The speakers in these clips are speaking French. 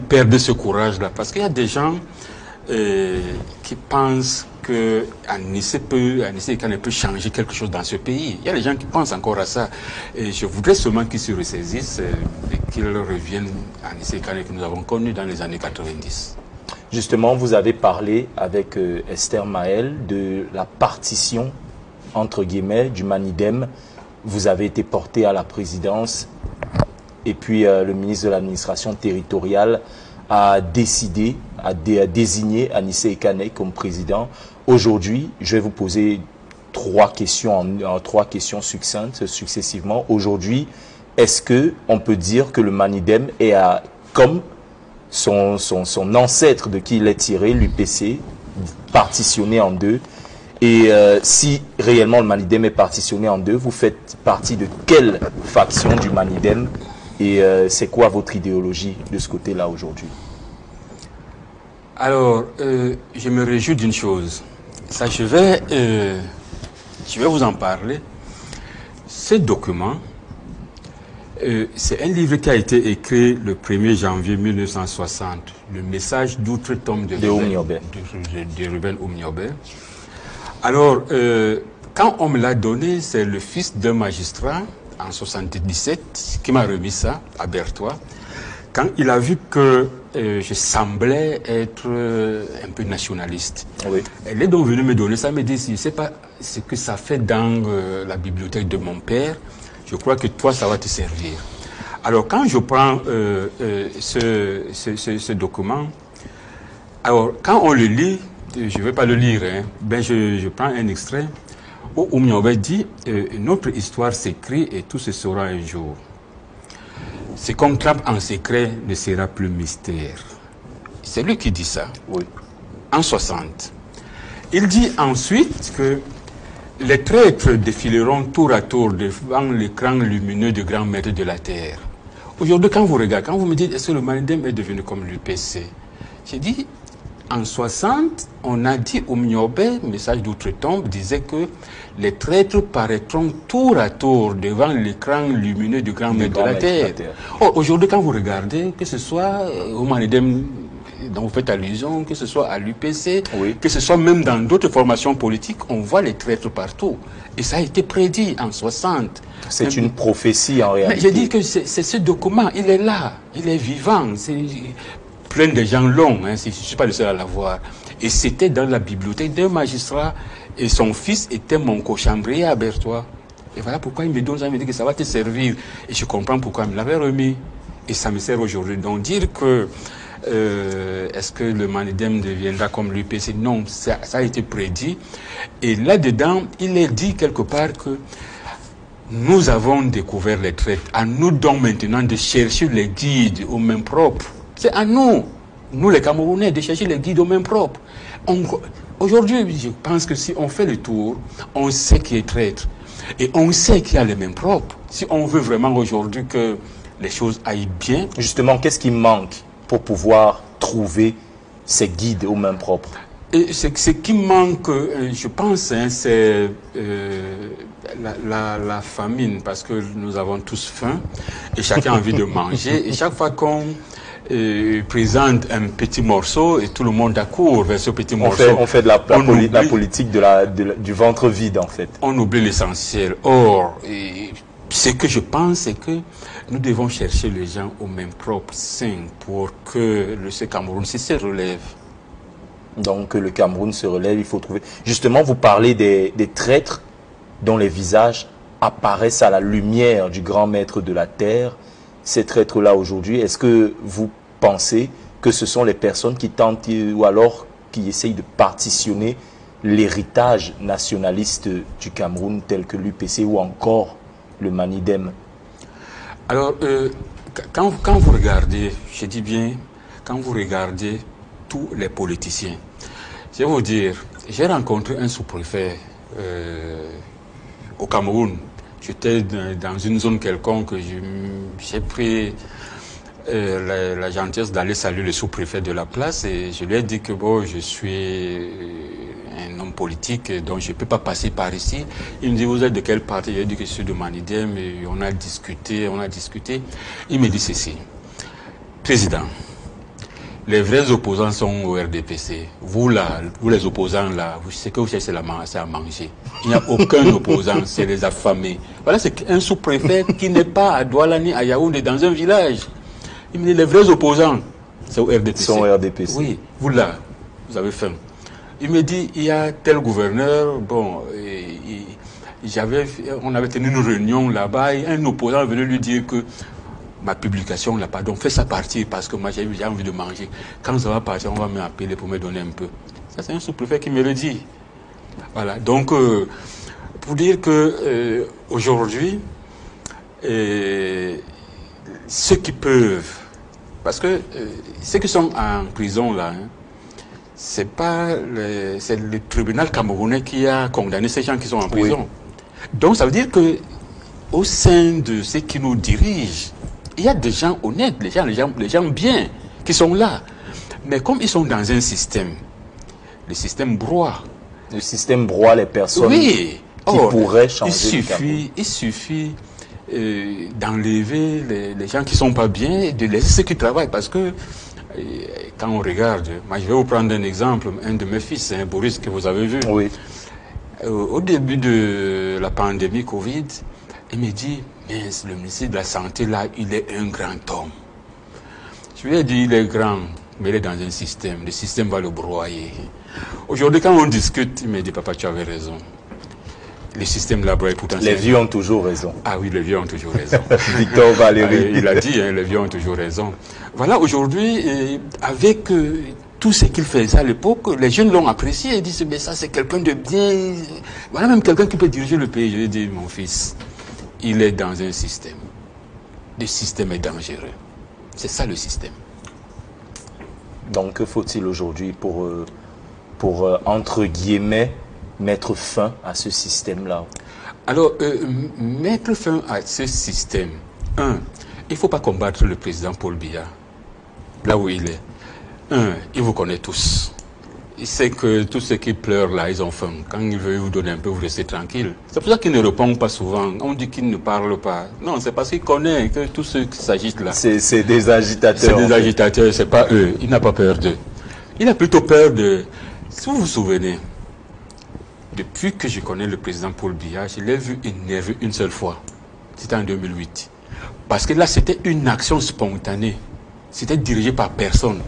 perdre ce courage-là. Parce qu'il y a des gens qui pensent que Anissé Kane peut changer quelque chose dans ce pays. Il y a des gens qui pensent encore à ça. Et je voudrais seulement qu'ils se ressaisissent et qu'ils reviennent à Anissé Kane que nous avons connu dans les années 90. Justement, vous avez parlé avec Esther Maël de la partition, entre guillemets, du Manidem. Vous avez été porté à la présidence et puis le ministre de l'administration territoriale a décidé, a désigné Anissé Kane comme président. Aujourd'hui, je vais vous poser trois questions succinctes successivement. Aujourd'hui, est-ce qu'on peut dire que le Manidem est comme son ancêtre de qui il est tiré, l'UPC, partitionné en deux? Et si réellement le Manidem est partitionné en deux, vous faites partie de quelle faction du Manidem? Et c'est quoi votre idéologie de ce côté-là aujourd'hui? Alors, je me réjouis d'une chose. Ça, je vais vous en parler. Ce document, c'est un livre qui a été écrit le 1er janvier 1960. Le message d'outre-tombe de Ruben Oumniobé. Alors, quand on me l'a donné, c'est le fils d'un magistrat en 77 qui m'a remis ça à Berthois. Quand il a vu que je semblais être un peu nationaliste, oui. Elle est donc venue me donner ça, elle me dit, je ne sais pas ce que ça fait dans la bibliothèque de mon père, je crois que toi, ça va te servir. Alors, quand je prends ce document, alors, quand on le lit, je ne vais pas le lire, hein, ben je prends un extrait où Oumniobé dit notre histoire s'écrit et tout se saura un jour. Ce qu'on trappe en secret ne sera plus mystère. C'est lui qui dit ça, oui. En 60. Il dit ensuite que les traîtres défileront tour à tour devant l'écran lumineux du grand maître de la terre. Aujourd'hui, quand vous regardez, quand vous me dites est-ce que le Manidem est devenu comme l'UPC, j'ai dit en 60, on a dit Oumniobé, message d'outre-tombe, disait que les traîtres paraîtront tour à tour devant l'écran lumineux du grand maître de la terre. Oh, aujourd'hui, quand vous regardez, que ce soit au Manidem dont vous faites allusion, que ce soit à l'UPC, oui. Que ce soit même dans d'autres formations politiques, on voit les traîtres partout. Et ça a été prédit en 60. C'est une prophétie en réalité. Mais j'ai dit que c'est ce document, il est là, il est vivant. Plein de gens l'ont, hein, je ne suis pas le seul à l'avoir. Et c'était dans la bibliothèque d'un magistrat et son fils était mon cochambrier à Berthois. Et voilà pourquoi il me donne ça, il me dit que ça va te servir. Et je comprends pourquoi il me l'avait remis. Et ça me sert aujourd'hui. Donc dire que est-ce que le Manidem deviendra comme l'UPC? Non, ça a été prédit. Et là-dedans, il est dit quelque part que nous avons découvert les traites. À nous donc maintenant de chercher les guides aux mains propres. C'est à nous, les Camerounais, de chercher les guides aux mains propres. Aujourd'hui, je pense que si on fait le tour, on sait qui est traître. Et on sait qui a les mains propres. Si on veut vraiment aujourd'hui que les choses aillent bien. Justement, qu'est-ce qui manque pour pouvoir trouver ces guides aux mains propres? Et ce qui manque, je pense, hein, c'est la famine, parce que nous avons tous faim et chacun a envie de manger. Et chaque fois qu'on présente un petit morceau et tout le monde accourt vers ce petit morceau. On fait de la politique du ventre vide, en fait. On oublie l'essentiel. Or, ce que je pense, c'est que nous devons chercher les gens aux mains propres, sains, pour que ce Cameroun se relève. Donc, que le Cameroun se relève, il faut trouver... Justement, vous parlez des traîtres dont les visages apparaissent à la lumière du grand maître de la terre. Ces traîtres-là aujourd'hui, est-ce que vous pensez que ce sont les personnes qui tentent ou alors qui essayent de partitionner l'héritage nationaliste du Cameroun tel que l'UPC ou encore le Manidem? Alors, quand vous regardez, je dis bien, quand vous regardez tous les politiciens, je vais vous dire, j'ai rencontré un sous-préfet au Cameroun. J'étais dans une zone quelconque, j'ai pris la gentillesse d'aller saluer le sous-préfet de la place et je lui ai dit que bon, je suis un homme politique, donc je ne peux pas passer par ici. Il me dit, vous êtes de quel parti? J'ai dit que je suis de Manidem et on a discuté. Il me dit ceci, président, Les vrais opposants sont au RDPC. Vous là, vous les opposants là, ce que vous cherchez c'est à manger. Il n'y a aucun opposant, c'est les affamés. Voilà, c'est un sous-préfet qui n'est pas à Douala ni à Yaoundé, dans un village. Il me dit, les vrais opposants, c'est au RDPC. Sont au RDPC. Oui, vous là, vous avez faim. Il me dit, il y a tel gouverneur, bon, on avait tenu une réunion là-bas, et un opposant est venu lui dire que ma publication là, pardon, fais ça partir parce que moi j'ai envie de manger. Quand ça va partir, on va m'appeler pour me donner un peu. Ça, c'est un sous-préfet qui me le dit. Voilà, donc, pour dire que aujourd'hui, ceux qui peuvent, parce que ceux qui sont en prison là, hein, c'est le tribunal camerounais qui a condamné ces gens qui sont en prison. Oui. Donc ça veut dire que au sein de ceux qui nous dirigent, il y a des gens honnêtes, les gens bien, qui sont là. Mais comme ils sont dans un système, le système broie. Le système broie les personnes oui. qui pourraient changer. Il suffit d'enlever les gens qui ne sont pas bien et de laisser ceux qui travaillent. Parce que quand on regarde, moi je vais vous prendre un exemple, un de mes fils, hein, Boris, que vous avez vu. Oui. Au début de la pandémie Covid, il me dit, mais le ministre de la Santé, là, il est un grand homme. Je lui ai dit, il est grand, mais il est dans un système. Le système va le broyer. Aujourd'hui, quand on discute, il me dit, papa, tu avais raison. Le système la broie, pourtant... Les vieux ont toujours raison. Ah oui, les vieux ont toujours raison. Victor Valéry. Il a dit, hein, les vieux ont toujours raison. Voilà, aujourd'hui, avec tout ce qu'il faisait à l'époque, les jeunes l'ont apprécié. Ils disent, mais ça, c'est quelqu'un de bien. Voilà même quelqu'un qui peut diriger le pays. Je lui ai dit, mon fils, il est dans un système. Le système est dangereux. C'est ça le système. Donc, que faut-il aujourd'hui pour entre guillemets, mettre fin à ce système-là? Alors, mettre fin à ce système, il ne faut pas combattre le président Paul Biya, là où il est. Il vous connaît tous. Il sait que tous ceux qui pleurent là, ils ont faim. Quand il veut vous donner un peu, vous restez tranquille. C'est pour ça qu'il ne répond pas souvent. On dit qu'il ne parle pas. Non, c'est parce qu'il connaît que tous ceux qui s'agitent là. C'est des agitateurs. C'est des agitateurs, c'est pas eux. Il n'a pas peur d'eux. Il a plutôt peur de... Si vous vous souvenez, depuis que je connais le président Paul Biya, je l'ai vu énervé une seule fois. C'était en 2008. Parce que là, c'était une action spontanée. C'était dirigé par personne.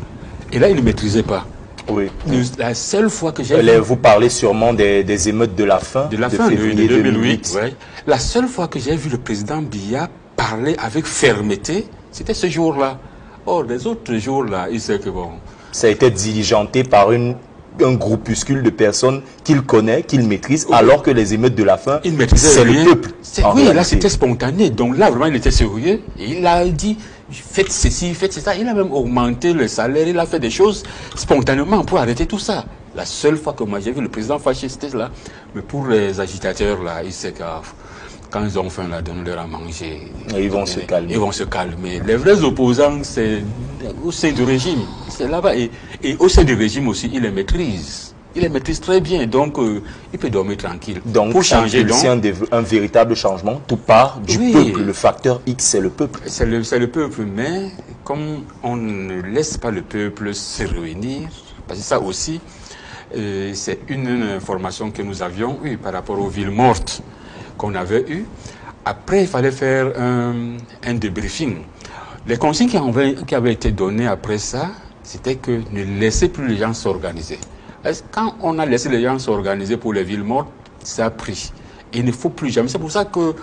Et là, il ne maîtrisait pas. Oui. La seule fois que j'ai vu... Vous parlez sûrement des émeutes de la fin de février 2008. Ouais. La seule fois que j'ai vu le président Biya parler avec fermeté, c'était ce jour-là. Or, les autres jours-là, il sait que bon... Ça a été diligenté par un groupuscule de personnes qu'il connaît, qu'il maîtrise, oui. Alors que les émeutes de la fin, c'est le peuple. Oui, là c'était spontané. Donc là, vraiment, il était sérieux. Et il a dit, faites ceci, faites ça. Il a même augmenté le salaire, il a fait des choses spontanément pour arrêter tout ça. La seule fois que moi j'ai vu le président fasciste là, mais pour les agitateurs là, il sait que quand ils ont faim là, donnez-leur à manger. Et ils vont se calmer. Ils vont se calmer. Les vrais opposants, c'est au sein du régime. C'est là-bas. Et au sein du régime aussi, il les maîtrise. Il les maîtrise très bien. Donc, il peut dormir tranquille. Donc, pour changer, un véritable changement, tout part du peuple. Le facteur X, c'est le peuple. C'est le peuple. Mais comme on ne laisse pas le peuple se réunir, parce que ça aussi, c'est une information que nous avions eue par rapport aux villes mortes qu'on avait eu. Après, il fallait faire un débriefing. Les consignes qui avaient été données après ça, c'était que ne laissez plus les gens s'organiser. Quand on a laissé les gens s'organiser pour les villes mortes, ça a pris. Il ne faut plus jamais. C'est pour ça que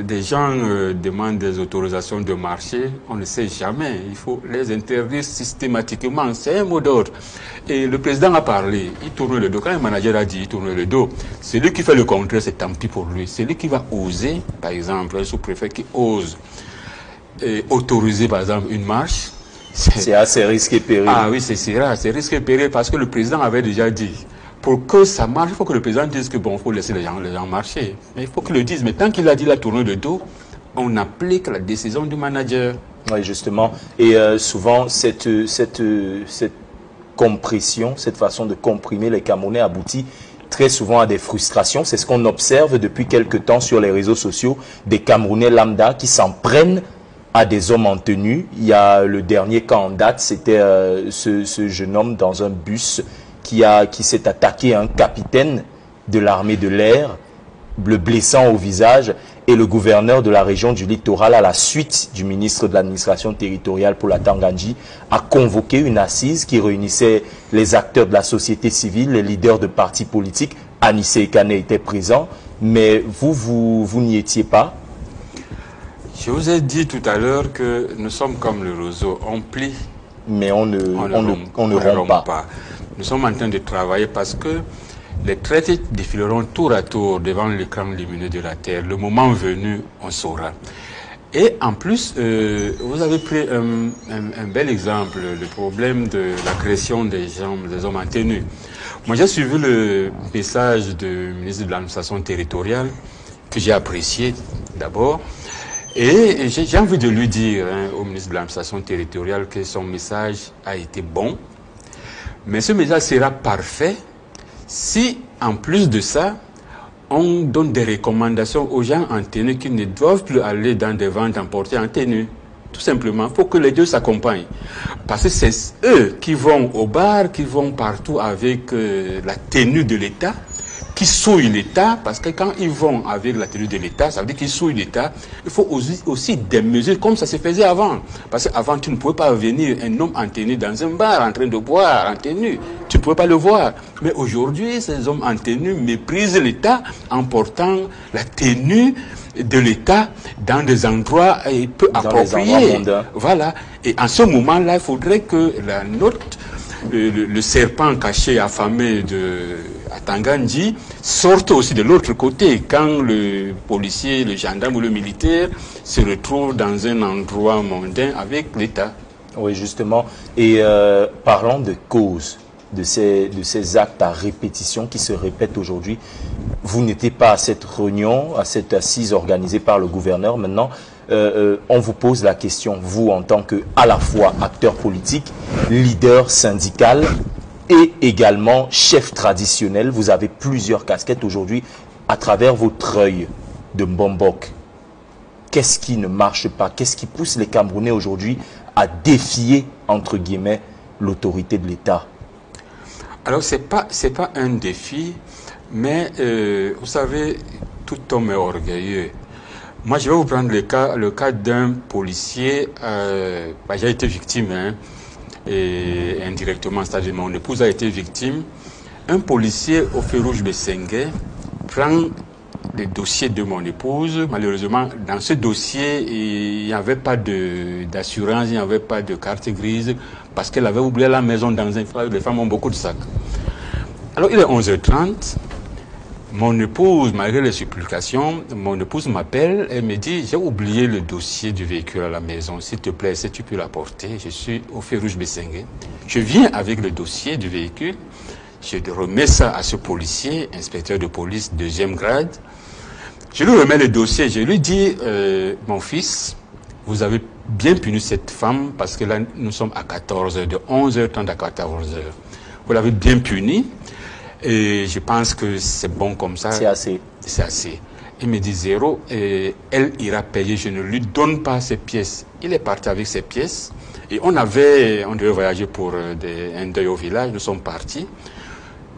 des gens demandent des autorisations de marché. On ne sait jamais. Il faut les interdire systématiquement. C'est un mot d'ordre. Et le président a parlé. Il tourne le dos. Quand un manager a dit il tourne le dos, celui qui fait le contraire, c'est tant pis pour lui. Celui qui va oser, par exemple, un sous-préfet qui ose autoriser, par exemple, une marche, c'est assez risqué et péril. Ah oui, c'est risqué et péril parce que le président avait déjà dit, pour que ça marche, il faut que le président dise que bon, il faut laisser les gens marcher. Mais il faut qu'il le dise. Mais tant qu'il a dit la tournée de dos, on applique la décision du manager. Oui, justement. Et souvent, cette compression, cette façon de comprimer les Camerounais aboutit très souvent à des frustrations. C'est ce qu'on observe depuis quelque temps sur les réseaux sociaux, des Camerounais lambda qui s'en prennent à des hommes en tenue. Il y a le dernier cas en date, c'était ce jeune homme dans un bus qui s'est attaqué à un capitaine de l'armée de l'air, le blessant au visage, et le gouverneur de la région du littoral, à la suite du ministre de l'administration territoriale pour la Tanganyika, a convoqué une assise qui réunissait les acteurs de la société civile, les leaders de partis politiques. Anissé Ekane était présent, mais vous n'y étiez pas. Je vous ai dit tout à l'heure que nous sommes comme le roseau, on plie, mais on ne rompt pas. Nous sommes en train de travailler parce que les traités défileront tour à tour devant l'écran lumineux de la Terre. Le moment venu, on saura. Et en plus, vous avez pris un bel exemple, le problème de l'agression des hommes en tenue. Moi, j'ai suivi le message du ministre de l'administration territoriale, que j'ai apprécié d'abord. Et j'ai envie de lui dire, au ministre de l'administration territoriale, que son message a été bon. Mais ce message sera parfait si, en plus de ça, on donne des recommandations aux gens en tenue qui ne doivent plus aller dans des ventes emportées en tenue. Tout simplement, il faut que les deux s'accompagnent. Parce que c'est eux qui vont au bar, qui vont partout avec la tenue de l'État, qui souillent l'État, parce que quand ils vont avec la tenue de l'État, ça veut dire qu'ils souillent l'État. Il faut aussi des mesures comme ça se faisait avant. Parce qu'avant, tu ne pouvais pas venir un homme en tenue dans un bar, en train de boire, en tenue. Tu ne pouvais pas le voir. Mais aujourd'hui, ces hommes en tenue méprisent l'État en portant la tenue de l'État dans des endroits peu appropriés. Voilà. Et en ce moment-là, il faudrait que le serpent caché, affamé à Tanganyika sorte aussi de l'autre côté quand le policier, le gendarme ou le militaire se retrouve dans un endroit mondain avec l'État. Oui, justement. Et parlons de cause de ces actes à répétition qui se répètent aujourd'hui. Vous n'étiez pas à cette réunion, à cette assise organisée par le gouverneur. Maintenant, on vous pose la question, vous en tant que à la fois acteur politique, leader syndical et également chef traditionnel. Vous avez plusieurs casquettes aujourd'hui à travers votre œil de Mbombok. Qu'est-ce qui ne marche pas? Qu'est-ce qui pousse les Camerounais aujourd'hui à défier, entre guillemets, l'autorité de l'État? Alors, c'est pas un défi, mais vous savez, tout homme est orgueilleux. Moi, je vais vous prendre le cas d'un policier. J'ai été victime, et indirectement, c'est-à-dire mon épouse a été victime. Un policier au feu rouge Bessengue prend les dossiers de mon épouse. Malheureusement, dans ce dossier, il n'y avait pas d'assurance, il n'y avait pas de carte grise, parce qu'elle avait oublié la maison dans un frère. Les femmes ont beaucoup de sacs. Alors, il est 11h30. Mon épouse, malgré les supplications, mon épouse m'appelle et me dit « J'ai oublié le dossier du véhicule à la maison. S'il te plaît, si tu peux l'apporter. Je suis au feu rouge Bessengue. » Je viens avec le dossier du véhicule. Je remets ça à ce policier, inspecteur de police, 2e grade. Je lui remets le dossier. Je lui dis « Mon fils, vous avez bien puni cette femme parce que là, nous sommes à 14h, de 11h30 à 14h. Vous l'avez bien puni. Et je pense que c'est bon comme ça. C'est assez. C'est assez. Il me dit 0 et elle ira payer. Je ne lui donne pas ses pièces. Il est parti avec ses pièces. Et on devait voyager pour un deuil au village. Nous sommes partis.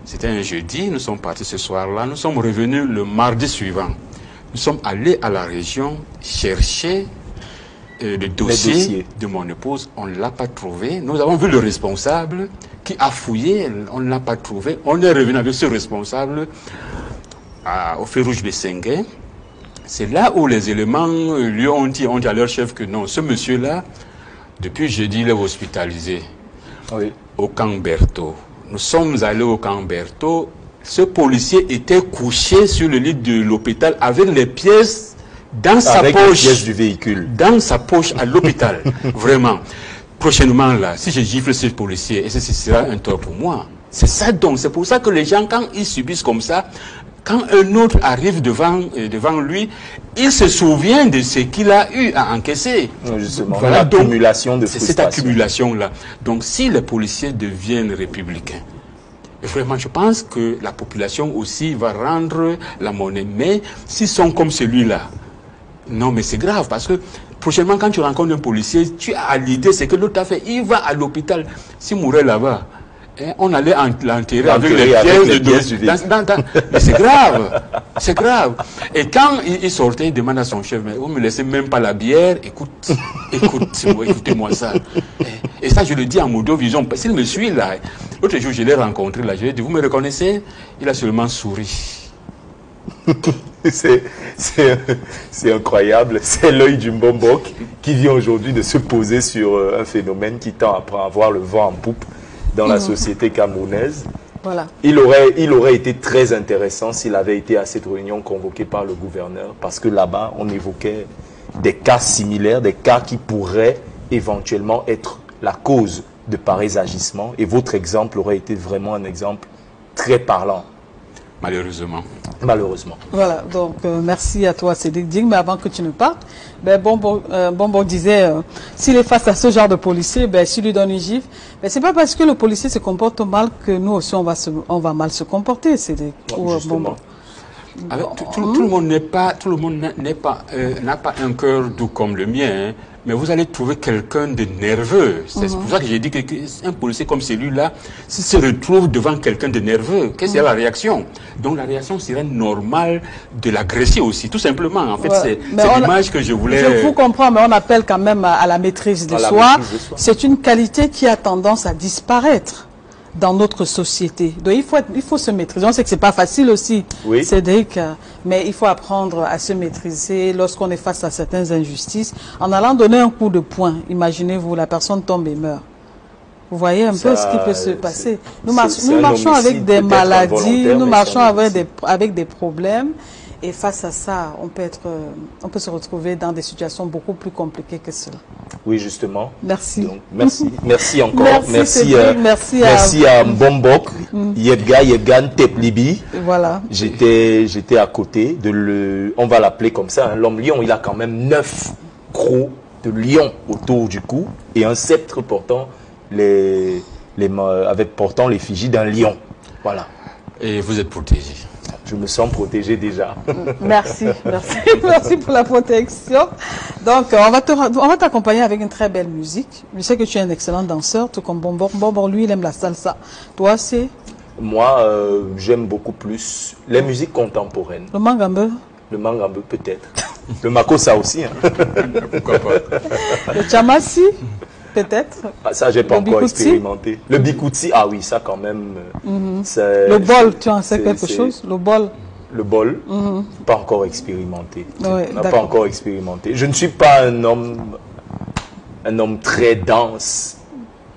C'était un jeudi. Nous sommes partis ce soir-là. Nous sommes revenus le mardi suivant. Nous sommes allés à la région chercher le dossier de mon épouse. On ne l'a pas trouvé. Nous avons vu le responsable qui a fouillé, on ne l'a pas trouvé. On est revenu avec ce responsable au feu rouge Bessengue. C'est là où les éléments lui ont dit à leur chef que non, ce monsieur-là, depuis jeudi, il est hospitalisé au camp Berthaud. Nous sommes allés au camp Berthaud. Ce policier était couché sur le lit de l'hôpital avec les pièces dans sa poche. Avec les pièces du véhicule. Dans sa poche à l'hôpital. Vraiment. Prochainement, là, si je gifle ce policier, et ce sera un tort pour moi. C'est ça donc. C'est pour ça que les gens, quand ils subissent comme ça, quand un autre arrive devant lui, il se souvient de ce qu'il a eu à encaisser. Justement, voilà, l'accumulation de frustration. C'est cette accumulation-là. Donc, si les policiers deviennent républicains, vraiment, je pense que la population aussi va rendre la monnaie. Mais s'ils sont comme celui-là, non, mais c'est grave parce que prochainement, quand tu rencontres un policier, tu as l'idée, c'est que l'autre a fait, il va à l'hôpital. S'il mourait là-bas, on allait l'enterrer avec les pièces du mais c'est grave, c'est grave. Et quand il sortait, il demande à son chef, mais vous ne me laissez même pas la bière, écoutez-moi ça. Et ça, je le dis en modo-vision, s'il me suit là, l'autre jour, je l'ai rencontré là, je lui ai dit, vous me reconnaissez? Il a seulement souri. C'est incroyable, c'est l'œil du Mbombok qui vient aujourd'hui de se poser sur un phénomène qui tend à avoir le vent en poupe dans la société camerounaise. Voilà. Il aurait été très intéressant s'il avait été à cette réunion convoquée par le gouverneur, parce que là-bas, on évoquait des cas similaires, des cas qui pourraient éventuellement être la cause de pareils agissements, et votre exemple aurait été vraiment un exemple très parlant. Malheureusement. Malheureusement. Voilà, donc merci à toi Cédric Digne, mais avant que tu ne partes, Bombo disait, s'il est face à ce genre de policier, s'il lui donne une gifle, c'est pas parce que le policier se comporte mal que nous aussi on va mal se comporter, Cédric. Justement. Tout le monde n'a pas un cœur doux comme le mien, hein, mais vous allez trouver quelqu'un de nerveux. C'est pour ça que j'ai dit qu'un policier comme celui-là, s'il se retrouve devant quelqu'un de nerveux, qu'est-ce que c'est la réaction? Donc la réaction serait normale de l'agresser aussi, tout simplement. En fait, c'est l'image que je voulais... Je vous comprends, mais on appelle quand même à la maîtrise de soi. C'est une qualité qui a tendance à disparaître dans notre société. Donc il faut se maîtriser. On sait que c'est pas facile aussi, oui. Cédric, mais il faut apprendre à se maîtriser lorsqu'on est face à certaines injustices. En allant donner un coup de poing, imaginez-vous, la personne tombe et meurt. Vous voyez un peu ce qui peut se passer. Nous marchons avec des maladies, nous marchons avec des problèmes. Et face à ça, on peut se retrouver dans des situations beaucoup plus compliquées que cela. Oui, justement. Merci. Donc, merci encore. Merci à Mbombok, Yedgan Teplibi. Voilà. J'étais à côté on va l'appeler comme ça, hein, l'homme lion. Il a quand même 9 crocs de lion autour du cou et un sceptre portant portant l'effigie d'un lion. Voilà. Et vous êtes protégé. Je me sens protégé déjà. Merci pour la protection. Donc, on va t'accompagner avec une très belle musique. Je sais que tu es un excellent danseur, tout comme Bombo, lui, il aime la salsa. Toi, c'est? Moi, j'aime beaucoup plus les musiques contemporaines. Le mangambe? Le mangambe, peut-être. Le makossa aussi. Hein. Pourquoi pas? Le chamasi? Peut-être. Ça, j'ai pas encore expérimenté. Le bikutsi, ah oui, ça quand même. Le bol, tu en sais quelque chose? Le bol. Le bol, pas encore expérimenté. Pas encore expérimenté. Je ne suis pas un homme très dense,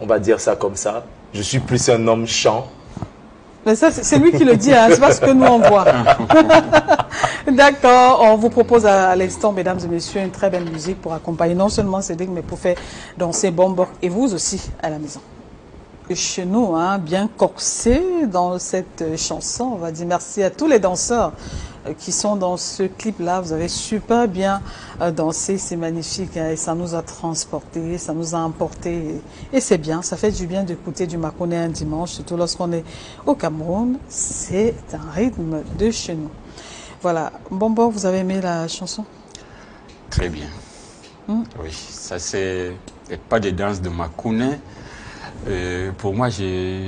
on va dire ça comme ça. Je suis plus un homme chant. Mais ça, c'est lui qui le dit, hein, c'est pas ce que nous on voit. D'accord, on vous propose à l'instant, mesdames et messieurs, une très belle musique pour accompagner non seulement Cédric, mais pour faire danser Bombok et vous aussi à la maison. Chez nous, hein, bien corsé dans cette chanson, on va dire merci à tous les danseurs qui sont dans ce clip-là. Vous avez super bien dansé, c'est magnifique, hein, et ça nous a transportés, ça nous a emportés. Et c'est bien, ça fait du bien d'écouter du Makoné un dimanche, surtout lorsqu'on est au Cameroun. C'est un rythme de chez nous. Voilà. Bombo, vous avez aimé la chanson? Très bien. Oui, ça c'est pas des danses de Makoné. Pour moi, je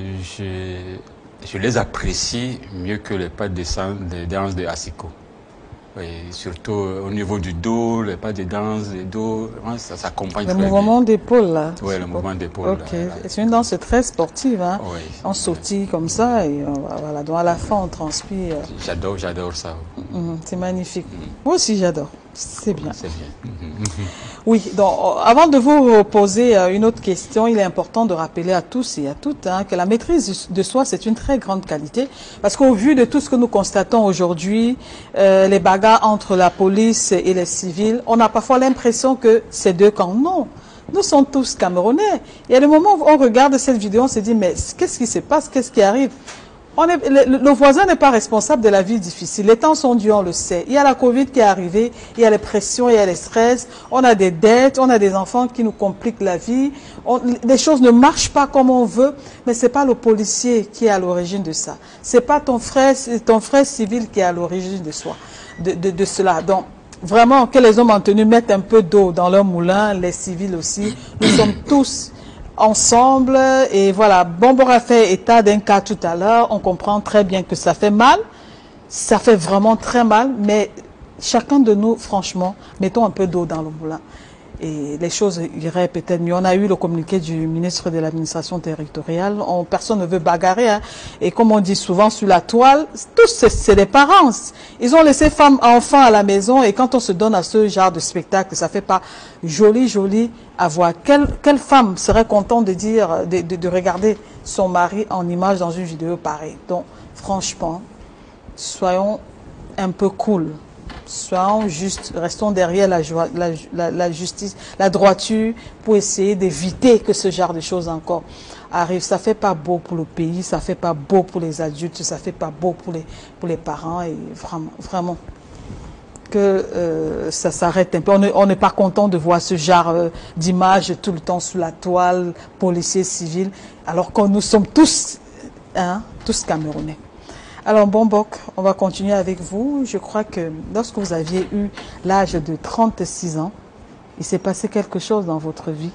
les apprécie mieux que les pas des danses de Asiko. Oui, surtout au niveau du dos, les pas des danses, les dos, ça s'accompagne très bien. Le mouvement d'épaule, là. Oui, le mouvement d'épaule. Ok, c'est une danse très sportive, hein. Oui. On sautille comme ça et voilà, donc à la fin on transpire. J'adore ça. C'est magnifique. Moi aussi j'adore. C'est bien. C'est bien. Oui, donc avant de vous poser une autre question, il est important de rappeler à tous et à toutes que la maîtrise de soi, c'est une très grande qualité. Parce qu'au vu de tout ce que nous constatons aujourd'hui, les bagarres entre la police et les civils, on a parfois l'impression que c'est deux camps. Non, nous sommes tous Camerounais. Et à le moment où on regarde cette vidéo, on se dit, mais qu'est-ce qui se passe? Qu'est-ce qui arrive? Le voisin n'est pas responsable de la vie difficile. Les temps sont durs, on le sait. Il y a la Covid qui est arrivée, il y a les pressions, il y a les stress, on a des dettes, on a des enfants qui nous compliquent la vie. Les choses ne marchent pas comme on veut, mais c'est pas le policier qui est à l'origine de ça. C'est pas ton frère civil qui est à l'origine de cela. Donc, vraiment que les hommes en tenue mettent un peu d'eau dans leur moulin, les civils aussi. Nous sommes tous ensemble et voilà, Bombora fait état d'un cas tout à l'heure. On comprend très bien que ça fait mal, ça fait vraiment très mal, mais chacun de nous, franchement, mettons un peu d'eau dans le moulin. Et les choses iraient peut-être mieux. On a eu le communiqué du ministre de l'administration territoriale. Personne ne veut bagarrer. Hein. Et comme on dit souvent sur la toile, tous c'est des parents. Ils ont laissé femmes, enfants à la maison. Et quand on se donne à ce genre de spectacle, ça fait pas joli à voir. Quelle femme serait contente de dire, de regarder son mari en image dans une vidéo pareille? Donc, franchement, soyons un peu cool. Soyons justes, restons derrière la justice, la droiture, pour essayer d'éviter que ce genre de choses encore arrivent. Ça fait pas beau pour le pays, ça fait pas beau pour les adultes, ça fait pas beau pour les parents, et vraiment que ça s'arrête un peu. On n'est pas content de voir ce genre d'images tout le temps sous la toile, policiers, civils, alors que nous sommes tous Camerounais. Alors, Bombok, on va continuer avec vous. Je crois que lorsque vous aviez eu l'âge de 36 ans, il s'est passé quelque chose dans votre vie.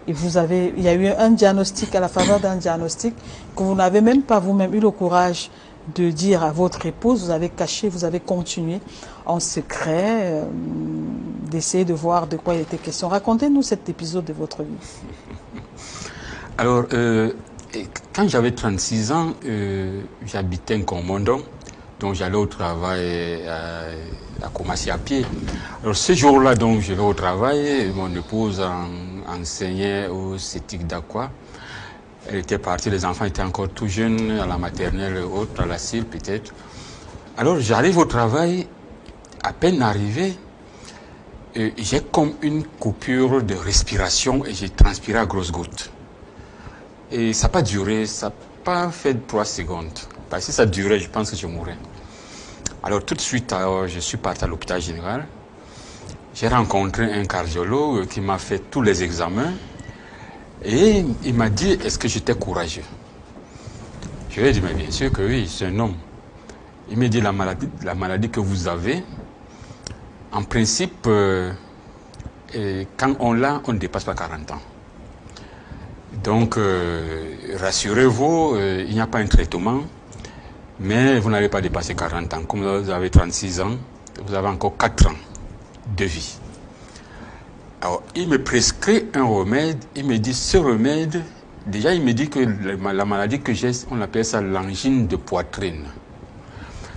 Et il y a eu un diagnostic, à la faveur d'un diagnostic, que vous n'avez même pas vous-même eu le courage de dire à votre épouse. Vous avez caché, vous avez continué en secret, d'essayer de voir de quoi il était question. Racontez-nous cet épisode de votre vie. Alors, quand j'avais 36 ans, j'habitais en Commandant, donc j'allais au travail à Komassi à pied. Alors ce jour-là, donc je vais au travail, mon épouse enseignait au CETIC d'Aqua. Elle était partie, les enfants étaient encore tout jeunes, à la maternelle, autre, à la CIL peut-être. Alors j'arrive au travail, à peine arrivé, j'ai comme une coupure de respiration et j'ai transpiré à grosses gouttes. Et ça n'a pas duré, ça n'a pas fait 3 secondes. Parce que si ça durait, je pense que je mourrais. Alors tout de suite, je suis parti à l'hôpital général. J'ai rencontré un cardiologue qui m'a fait tous les examens. Et il m'a dit, est-ce que j'étais courageux? Je lui ai dit, mais bien sûr que oui, c'est un homme. Il m'a dit, la maladie que vous avez, en principe, quand on l'a, on ne dépasse pas 40 ans. Donc, rassurez-vous, il n'y a pas un traitement, mais vous n'allez pas dépasser 40 ans. Comme vous avez 36 ans, vous avez encore 4 ans de vie. Alors, il me prescrit un remède, il me dit, ce remède, déjà il me dit que la maladie que j'ai, on appelle ça l'angine de poitrine.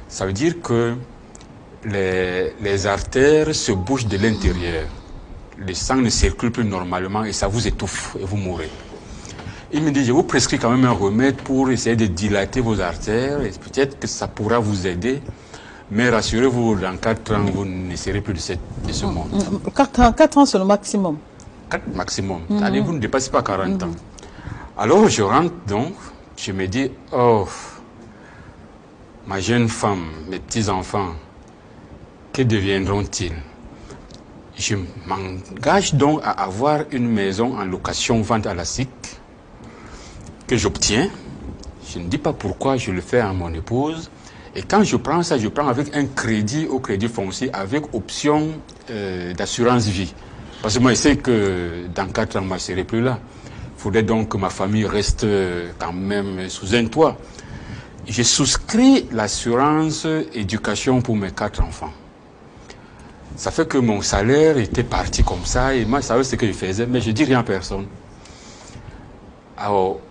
Ça veut dire que les artères se bougent de l'intérieur. Le sang ne circule plus normalement et ça vous étouffe et vous mourrez. Il me dit, je vous prescris quand même un remède pour essayer de dilater vos artères et peut-être que ça pourra vous aider. Mais rassurez-vous, dans 4 ans, vous ne serez plus de ce monde. 4 ans, c'est le maximum. 4 maximum. C'est-à-dire vous ne dépassez pas 40 ans. Alors je rentre donc, je me dis, oh, ma jeune femme, mes petits-enfants, que deviendront-ils? Je m'engage donc à avoir une maison en location-vente à la SIC, que j'obtiens. Je ne dis pas pourquoi je le fais à mon épouse. Et quand je prends ça, je prends avec un crédit au crédit foncier avec option d'assurance vie. Parce que moi, je sais que dans 4 ans, moi, je ne serai plus là. Il faudrait donc que ma famille reste quand même sous un toit. J'ai souscrit l'assurance éducation pour mes 4 enfants. Ça fait que mon salaire était parti comme ça. Et moi, je savais ce que je faisais, mais je ne dis rien à personne. Alors,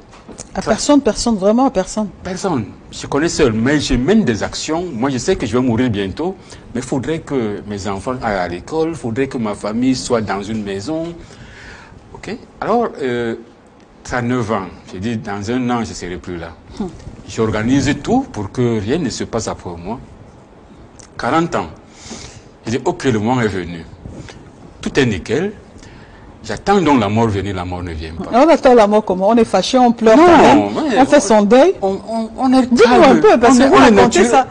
à personne, vraiment à personne. Personne. Je connais seul, mais je mène des actions. Moi, je sais que je vais mourir bientôt, mais il faudrait que mes enfants aillent à l'école, il faudrait que ma famille soit dans une maison. OK? Alors, 39 ans, j'ai dit, dans 1 an, je ne serai plus là. J'organise tout pour que rien ne se passe après moi. 40 ans. J'ai dit, OK, le moment est venu. Tout est nickel. J'attends donc la mort venir, la mort ne vient pas. On attend la mort comment? On est fâché, on pleure non, quand même, on fait son deuil. On est Dis-nous un peu, parce que vous racontez ça.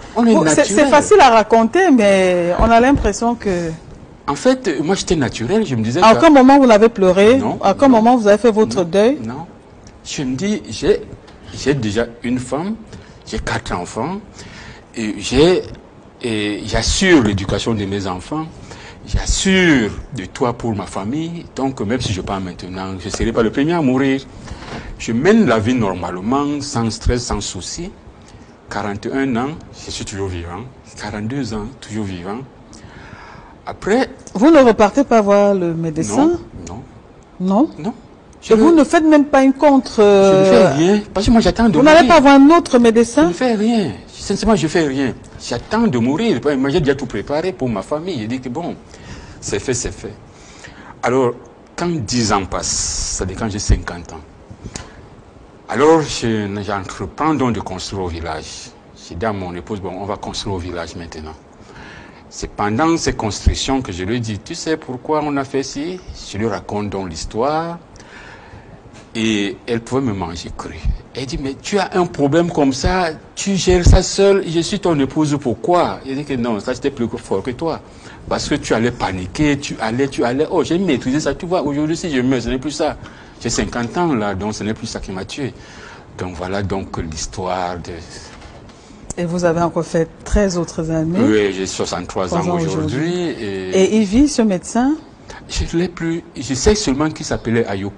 C'est est facile à raconter, mais on a l'impression que... En fait, moi j'étais naturel, je me disais... À quel moment vous l'avez pleuré? Non. À quel moment vous avez fait votre deuil? Non. Je me dis, j'ai déjà une femme, j'ai 4 enfants, et j'assure l'éducation de mes enfants. j'assure de toi pour ma famille, donc même si je pars maintenant, je ne serai pas le premier à mourir. Je mène la vie normalement, sans stress, sans souci. 41 ans, je suis toujours vivant. 42 ans, toujours vivant. Après... Vous ne repartez pas voir le médecin? Non. Non? Non. Et vous ne faites même pas une contre... Je ne fais rien, parce que moi j'attends de mourir. Vous n'allez pas voir un autre médecin? Je ne fais rien. Sincèrement, je ne fais rien. J'attends de mourir. Moi, j'ai déjà tout préparé pour ma famille. J'ai dit que bon, c'est fait, c'est fait. Alors, quand 10 ans passent, c'est-à-dire quand j'ai 50 ans, alors j'entreprends donc de construire au village. J'ai dit à mon épouse, bon, on va construire au village maintenant. C'est pendant ces constructions que je lui dis, tu sais pourquoi on a fait ci? Je lui raconte donc l'histoire. Et elle pouvait me manger cru. Elle dit, mais tu as un problème comme ça, tu gères ça seul, je suis ton épouse, pourquoi? Il dit que non, ça c'était plus fort que toi. Parce que tu allais paniquer, tu allais, oh j'ai maîtrisé ça, tu vois, aujourd'hui si je meurs, ce n'est plus ça. J'ai 50 ans là, donc ce n'est plus ça qui m'a tué. Donc voilà donc l'histoire de... Et vous avez encore fait 13 autres années? Oui, j'ai 63 ans aujourd'hui. Et il vit, ce médecin? Je ne l'ai plus, je sais seulement qu'il s'appelait Ayouk.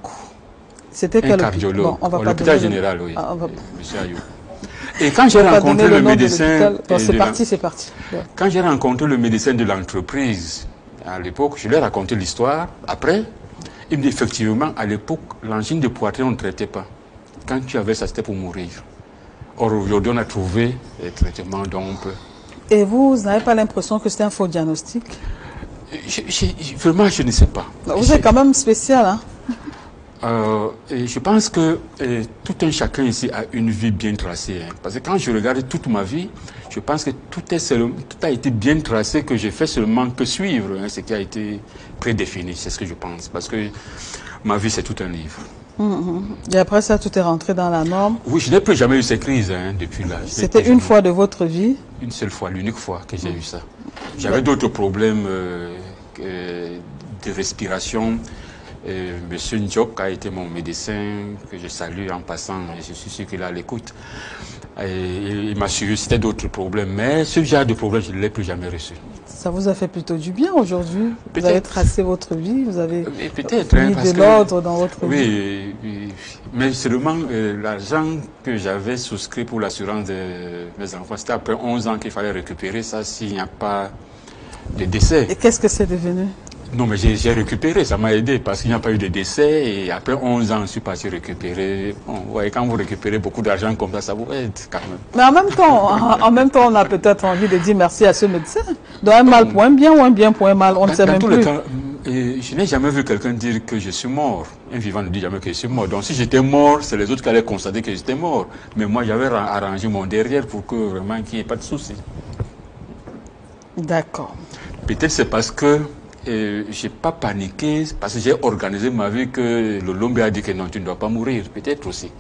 C'était quel cardiologue, bon, l'hôpital général, oui. Ah, Monsieur Ayouk. Et quand j'ai rencontré le médecin... C'est parti, c'est parti. Ouais. Quand j'ai rencontré le médecin de l'entreprise, à l'époque, je lui ai raconté l'histoire. Après, il me dit effectivement, à l'époque, l'angine de poitrine, on ne traitait pas. Quand tu avais ça, c'était pour mourir. Or, aujourd'hui, on a trouvé les traitements dont on peut. Et vous n'avez pas l'impression que c'était un faux diagnostic? Vraiment, je ne sais pas. Vous êtes quand même spécial, hein? Je pense que tout un chacun ici a une vie bien tracée. Hein. Parce que quand je regarde toute ma vie, je pense que tout a été bien tracé, que j'ai fait seulement que suivre ce qui a été prédéfini. C'est ce que je pense. Parce que ma vie, c'est tout un livre. Et après ça, tout est rentré dans la norme? Oui, je n'ai plus jamais eu ces crises depuis là. C'était une fois de votre vie? Une seule fois, l'unique fois que j'ai eu ça. J'avais d'autres problèmes de respiration. Monsieur Ndjok a été mon médecin, que je salue en passant, et je suis sûr qu'il est à l'écoute. Il m'a suivi, c'était d'autres problèmes, mais ce genre de problème, je ne l'ai plus jamais reçu. Ça vous a fait plutôt du bien aujourd'hui? Vous avez tracé votre vie, vous avez mis de l'ordre dans votre vie? Oui, mais seulement l'argent que j'avais souscrit pour l'assurance de mes enfants, c'était après 11 ans qu'il fallait récupérer ça s'il n'y a pas de décès. Et qu'est-ce que c'est devenu? Non, mais j'ai récupéré, ça m'a aidé parce qu'il n'y a pas eu de décès et après 11 ans, je suis parti récupérer. Bon, ouais, quand vous récupérez beaucoup d'argent comme ça vous aide quand même. Mais en même temps, on a peut-être envie de dire merci à ce médecin. Donc un mal pour un bien ou un bien pour un mal, on ne sait même plus. Dans tous les cas, je n'ai jamais vu quelqu'un dire que je suis mort. Un vivant ne dit jamais que je suis mort. Donc si j'étais mort, c'est les autres qui allaient constater que j'étais mort. Mais moi, j'avais arrangé mon derrière pour que vraiment qu'il n'y ait pas de souci. D'accord. Peut-être c'est parce que je n'ai pas paniqué, parce que j'ai organisé ma vie que le Lombe a dit que non, tu ne dois pas mourir. Peut-être aussi.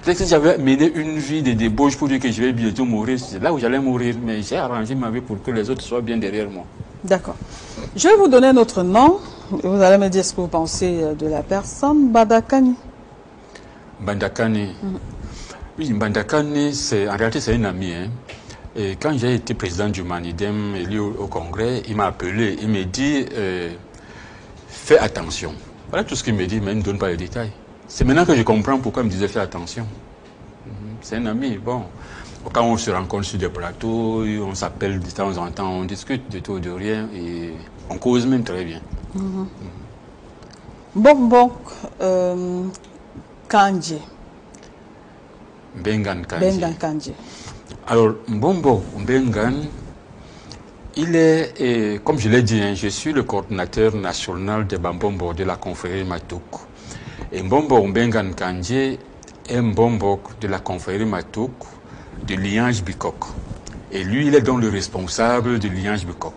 Peut-être que j'avais mené une vie de débauche pour dire que je vais bientôt mourir. C'est là où j'allais mourir. Mais j'ai arrangé ma vie pour que les autres soient bien derrière moi. D'accord. Je vais vous donner notre nom. Vous allez me dire ce que vous pensez de la personne. Mbandakani. Mbandakani. Oui, Mbandakani, en réalité, c'est une amie. Hein. Et quand j'ai été président du Manidem, élu au Congrès, il m'a appelé, il m'a dit fais attention. Voilà tout ce qu'il me dit, mais il ne donne pas les détails. C'est maintenant que je comprends pourquoi il me disait fais attention. C'est un ami, bon. Quand on se rencontre sur des plateaux, on s'appelle de temps en temps, on discute de tout, de rien, et on cause même très bien. Bon, Kandji. Mbengan Kandji. Alors, Mbombo Mbengan, il est, comme je l'ai dit, hein, je suis le coordinateur national de Bambombo de la confrérie Matouk. Et Mbombo Mbengan Kandji est Mbombo de la confrérie Matouk de Liange Bikok. Et lui, il est donc le responsable de Liange Bikok.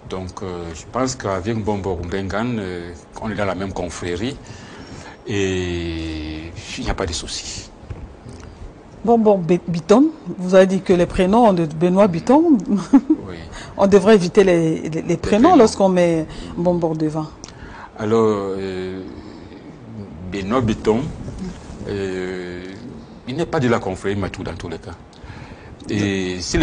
Donc, je pense qu'avec Mbombo Mbengan, on est dans la même confrérie et il n'y a pas de souci. Bon, Biton, vous avez dit que les prénoms de Benoît Biton, oui. On devrait éviter les prénoms lorsqu'on met Mbombo devant. Alors, Benoît Biton, il n'est pas de la confrérie Matou dans tous les cas. Et si